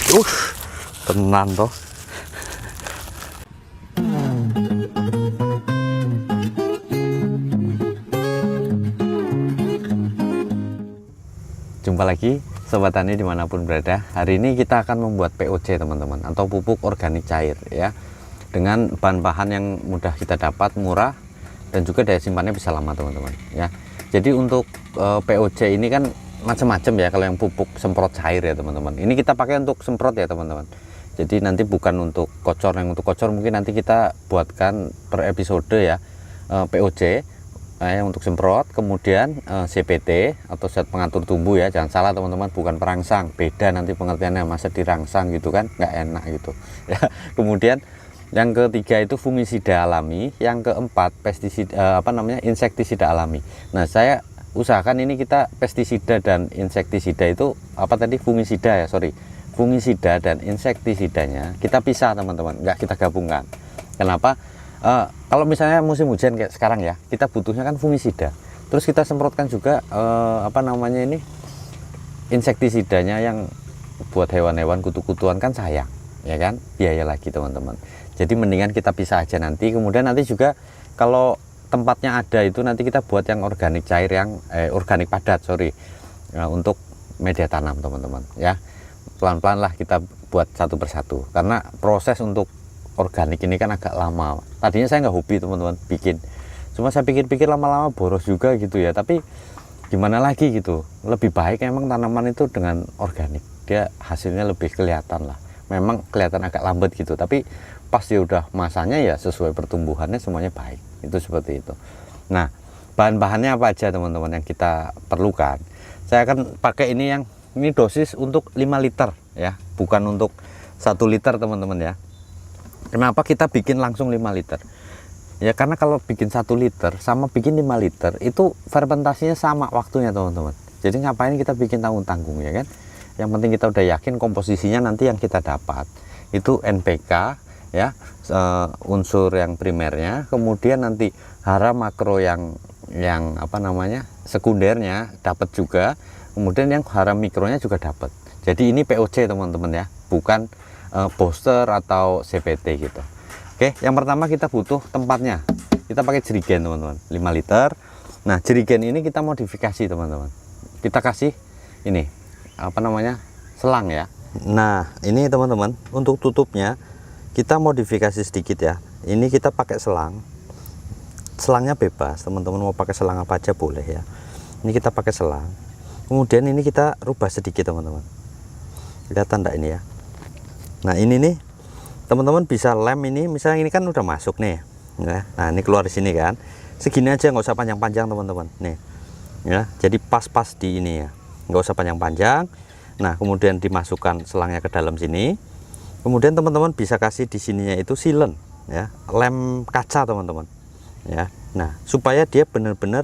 Tenan toh. Jumpa lagi Sobat Tani dimanapun berada. Hari ini kita akan membuat POC teman-teman, atau pupuk organik cair ya, dengan bahan-bahan yang mudah kita dapat, murah, dan juga daya simpannya bisa lama teman-teman ya. Jadi untuk POC ini kan macam-macam ya. Kalau yang pupuk semprot cair ya teman-teman, ini kita pakai untuk semprot ya teman-teman. Jadi nanti bukan untuk kocor. Yang untuk kocor mungkin nanti kita buatkan per episode ya. POC yang untuk semprot, kemudian CPT atau zat pengatur tumbuh ya, jangan salah teman-teman, bukan perangsang, beda nanti pengertiannya, masa dirangsang gitu kan, nggak enak gitu ya. Kemudian yang ketiga itu fungisida alami, yang keempat pestisida insektisida alami. Nah, saya usahakan ini kita pestisida dan insektisida itu fungisida ya, fungisida dan insektisidanya kita pisah teman-teman, nggak kita gabungkan. Kenapa? Kalau misalnya musim hujan kayak sekarang ya, kita butuhnya kan fungisida, terus kita semprotkan juga insektisidanya yang buat hewan-hewan, kutu-kutuan kan sayang ya kan, biaya lagi teman-teman. Jadi mendingan kita pisah aja nanti. Kemudian nanti juga kalau tempatnya ada itu nanti kita buat yang organik cair, yang organik padat untuk media tanam teman-teman ya. Pelan-pelan lah kita buat satu persatu, karena proses untuk organik ini kan agak lama. Tadinya saya nggak hobi teman-teman bikin, cuma saya pikir-pikir lama-lama boros juga gitu ya. Tapi gimana lagi gitu, lebih baik emang tanaman itu dengan organik, dia hasilnya lebih kelihatan lah. Memang kelihatan agak lambat gitu, tapi pas dia udah masanya ya sesuai pertumbuhannya semuanya baik, itu seperti itu. Nah, bahan-bahannya apa aja teman-teman yang kita perlukan? Saya akan pakai ini dosis untuk 5 liter ya, bukan untuk 1 liter teman-teman ya. Kenapa kita bikin langsung 5 liter? Ya karena kalau bikin 1 liter sama bikin 5 liter itu fermentasinya sama waktunya teman-teman. Jadi ngapain kita bikin tanggung-tanggung ya kan? Yang penting kita udah yakin komposisinya nanti yang kita dapat itu NPK ya, unsur yang primernya, kemudian nanti hara makro yang sekundernya dapat juga, kemudian yang hara mikronya juga dapat. Jadi ini POC teman-teman ya, bukan booster atau CPT gitu. Oke, yang pertama kita butuh tempatnya. Kita pakai jerigen teman-teman, 5 liter. Nah, jerigen ini kita modifikasi teman-teman. Kita kasih ini selang ya. Nah, ini teman-teman, untuk tutupnya kita modifikasi sedikit ya. Ini kita pakai selang. Selangnya bebas, teman-teman mau pakai selang apa aja boleh ya. Ini kita pakai selang. Kemudian ini kita rubah sedikit teman-teman. Kelihatan enggak ini ya? Nah, ini nih teman-teman bisa lem ini, misalnya ini kan udah masuk nih ya. Nah, ini keluar di sini kan, segini aja, nggak usah panjang-panjang teman-teman nih ya. Jadi pas-pas di ini ya, nggak usah panjang-panjang. Nah, kemudian dimasukkan selangnya ke dalam sini. Kemudian teman-teman bisa kasih di sininya itu silen ya, lem kaca teman-teman ya. Nah, supaya dia benar-benar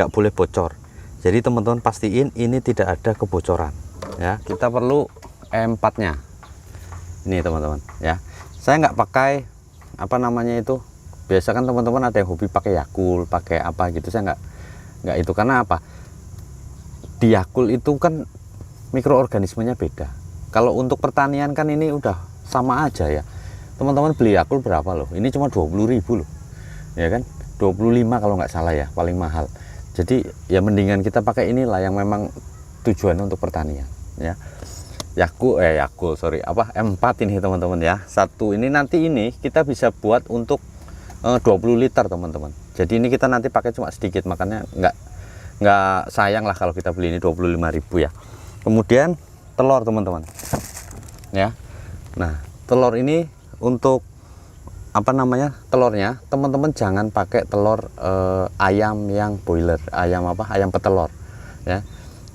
nggak boleh bocor. Jadi teman-teman pastiin ini tidak ada kebocoran ya. Kita perlu E4 nya ini teman-teman ya. Saya nggak pakai biasa kan teman-teman ada yang hobi pakai Yakult, pakai apa gitu. Saya nggak itu, karena apa, di Yakult itu kan mikroorganismenya beda. Kalau untuk pertanian kan ini udah sama aja ya teman-teman. Beli Yakult berapa loh, ini cuma 20.000 loh ya kan, 25 kalau nggak salah ya, paling mahal. Jadi ya mendingan kita pakai inilah yang memang tujuannya untuk pertanian ya. E4 ini teman-teman ya. Satu ini nanti ini kita bisa buat untuk 20 liter teman-teman. Jadi ini kita nanti pakai cuma sedikit, makanya nggak sayang lah kalau kita beli ini 25.000 ya. Kemudian telur teman-teman ya. Nah, telur ini untuk telurnya teman-teman jangan pakai telur ayam yang boiler, ayam petelur ya.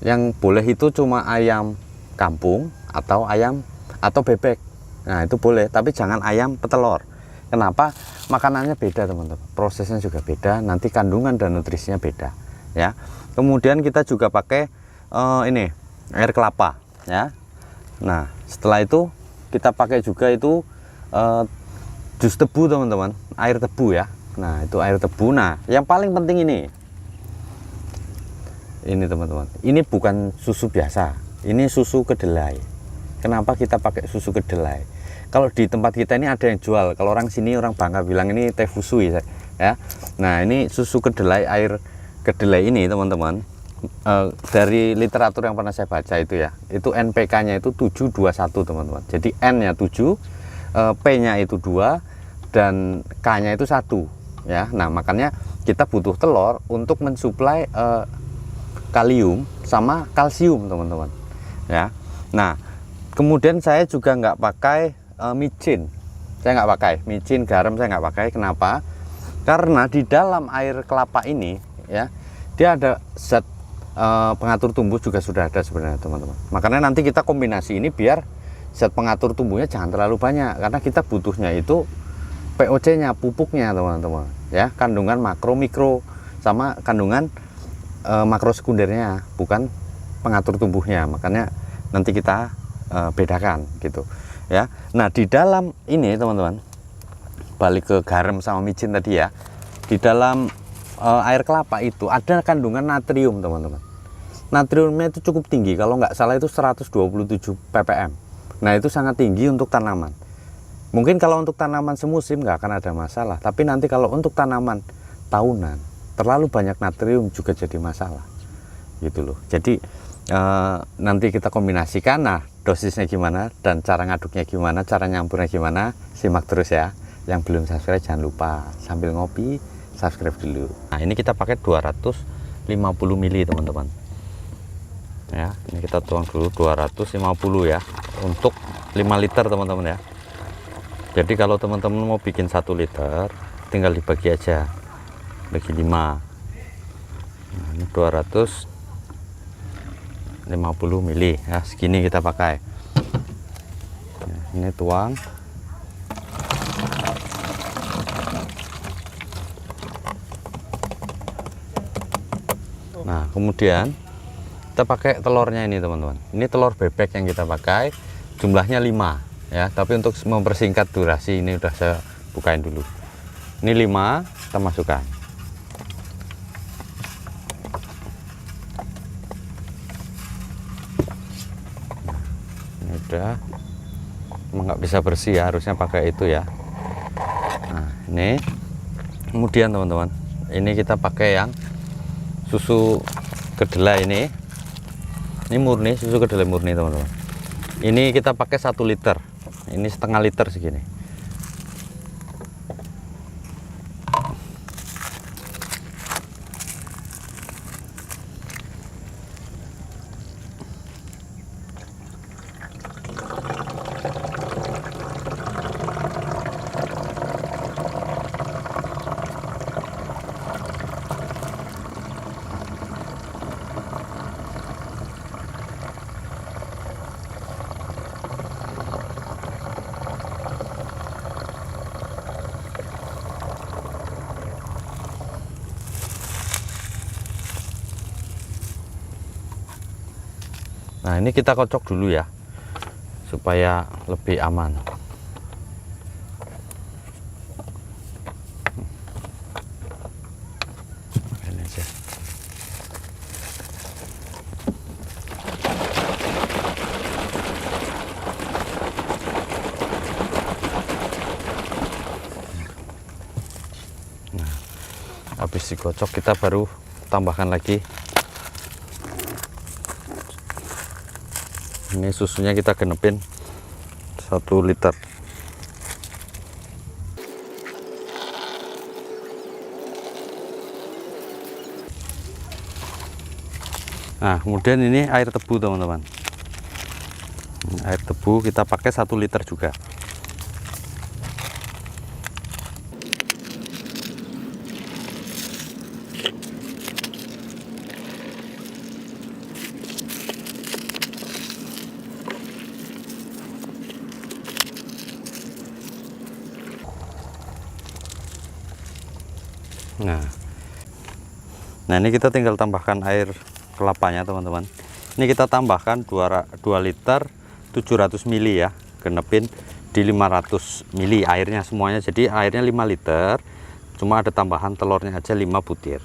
Yang boleh itu cuma ayam kampung atau ayam atau bebek. Nah, itu boleh, tapi jangan ayam petelur. Kenapa? Makanannya beda teman-teman, prosesnya juga beda, nanti kandungan dan nutrisinya beda ya. Kemudian kita juga pakai ini air kelapa ya. Nah, setelah itu kita pakai juga itu jus tebu teman-teman, air tebu ya. Nah, itu air tebu. Nah, yang paling penting ini teman-teman, ini bukan susu biasa, ini susu kedelai kenapa kita pakai susu kedelai. Kalau di tempat kita ini ada yang jual, kalau orang sini, orang Bangka bilang ini teh fusui ya. Nah, ini susu kedelai, air kedelai ini teman-teman, dari literatur yang pernah saya baca itu ya, itu NPK-nya itu 721 teman-teman. Jadi N-nya 7, P-nya itu 2, dan K-nya itu 1 ya. Nah, makanya kita butuh telur untuk mensuplai kalium sama kalsium teman-teman ya. Nah, kemudian saya juga nggak pakai micin, saya nggak pakai micin, garam saya nggak pakai. Kenapa? Karena di dalam air kelapa ini ya, dia ada zat pengatur tumbuh juga sudah ada sebenarnya teman-teman. Makanya nanti kita kombinasi ini biar zat pengatur tumbuhnya jangan terlalu banyak, karena kita butuhnya itu POC-nya, pupuknya teman-teman ya, kandungan makro, mikro, sama kandungan makro sekundernya, bukan pengatur tumbuhnya. Makanya nanti kita bedakan gitu ya. Nah, di dalam ini teman-teman, balik ke garam sama micin tadi ya, di dalam air kelapa itu ada kandungan natrium teman-teman. Natriumnya itu cukup tinggi, kalau nggak salah itu 127 ppm. Nah, itu sangat tinggi untuk tanaman. Mungkin kalau untuk tanaman semusim nggak akan ada masalah, tapi nanti kalau untuk tanaman tahunan terlalu banyak natrium juga jadi masalah gitu loh. Jadi nanti kita kombinasikan. Nah, dosisnya gimana dan cara ngaduknya gimana, cara nyampurnya gimana, simak terus ya. Yang belum subscribe jangan lupa sambil ngopi subscribe dulu. Nah, ini kita pakai 250 ml teman-teman ya. Ini kita tuang dulu 250 ya, untuk 5 liter teman-teman ya. Jadi kalau teman-teman mau bikin 1 liter tinggal dibagi aja, bagi 5. Nah, ini 250 ml ya, segini kita pakai. Nah, ini tuang. Nah, kemudian kita pakai telurnya ini teman-teman. Ini telur bebek yang kita pakai, jumlahnya 5 ya, tapi untuk mempersingkat durasi ini udah saya bukain dulu. Ini 5 kita masukkan. Ini udah, emang nggak bisa bersih ya, harusnya pakai itu ya. Nah, ini kemudian teman-teman, ini kita pakai yang susu kedelai ini murni, susu kedelai murni teman-teman. Ini kita pakai 1 liter, ini setengah liter segini. Nah, ini kita kocok dulu ya, supaya lebih aman. Ini aja. Nah, habis dikocok kita baru tambahkan lagi. Ini susunya kita genepin 1 liter. Nah, kemudian ini air tebu teman-teman. Air tebu kita pakai 1 liter juga. Nah, ini kita tinggal tambahkan air kelapanya teman-teman. Ini kita tambahkan 2 liter 700 ml ya, genepin di 500 ml airnya semuanya. Jadi airnya 5 liter, cuma ada tambahan telurnya aja 5 butir.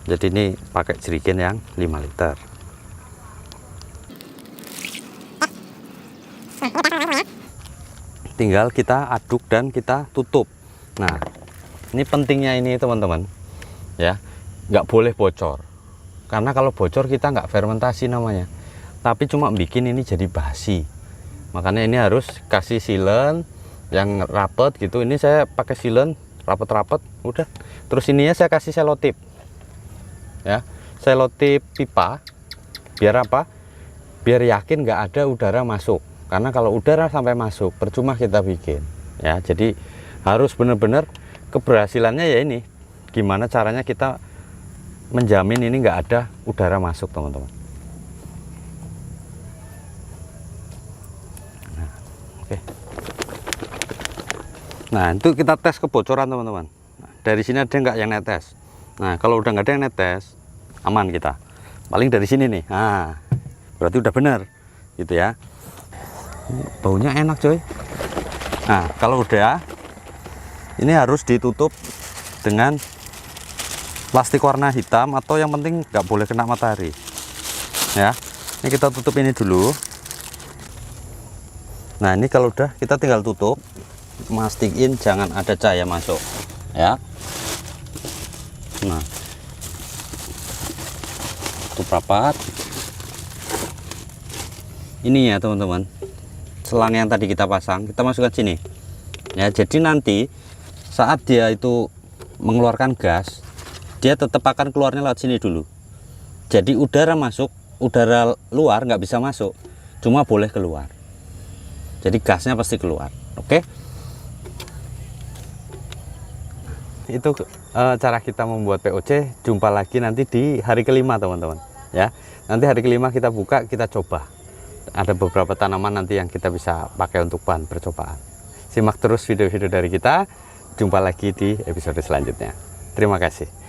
Jadi ini pakai jerigen yang 5 liter. tinggal kita aduk dan kita tutup. Nah, ini pentingnya ini teman-teman ya, nggak boleh bocor, karena kalau bocor kita nggak fermentasi namanya, tapi cuma bikin ini jadi basi. Makanya ini harus kasih silen yang rapet gitu. Ini saya pakai silen rapet-rapet udah. Terus ininya saya kasih selotip ya, selotip pipa. Biar apa? Biar yakin nggak ada udara masuk, karena kalau udara sampai masuk percuma kita bikin ya. Jadi harus benar-benar keberhasilannya ya ini, gimana caranya kita menjamin ini nggak ada udara masuk teman-teman. Nah, oke. Nah, itu kita tes kebocoran teman-teman. Nah, dari sini ada nggak yang netes? Nah, kalau udah nggak ada yang netes, aman kita. Paling dari sini nih. Nah, berarti udah benar gitu ya. Baunya enak coy. Nah, kalau udah, ini harus ditutup dengan plastik warna hitam, atau yang penting nggak boleh kena matahari ya. Ini kita tutup ini dulu. Nah, ini kalau udah kita tinggal tutup, mastiin jangan ada cahaya masuk ya. Nah, tutup rapat. Ini ya teman-teman, selang yang tadi kita pasang kita masukkan sini ya. Jadi nanti saat dia itu mengeluarkan gas, dia tetap akan keluarnya lewat sini dulu. Jadi udara masuk, udara luar nggak bisa masuk, cuma boleh keluar. Jadi gasnya pasti keluar. Oke, itu cara kita membuat POC. Jumpa lagi nanti di hari kelima teman-teman ya. Nanti hari kelima kita buka, kita coba. Ada beberapa tanaman nanti yang kita bisa pakai untuk bahan percobaan. Simak terus video-video dari kita. Jumpa lagi di episode selanjutnya. Terima kasih.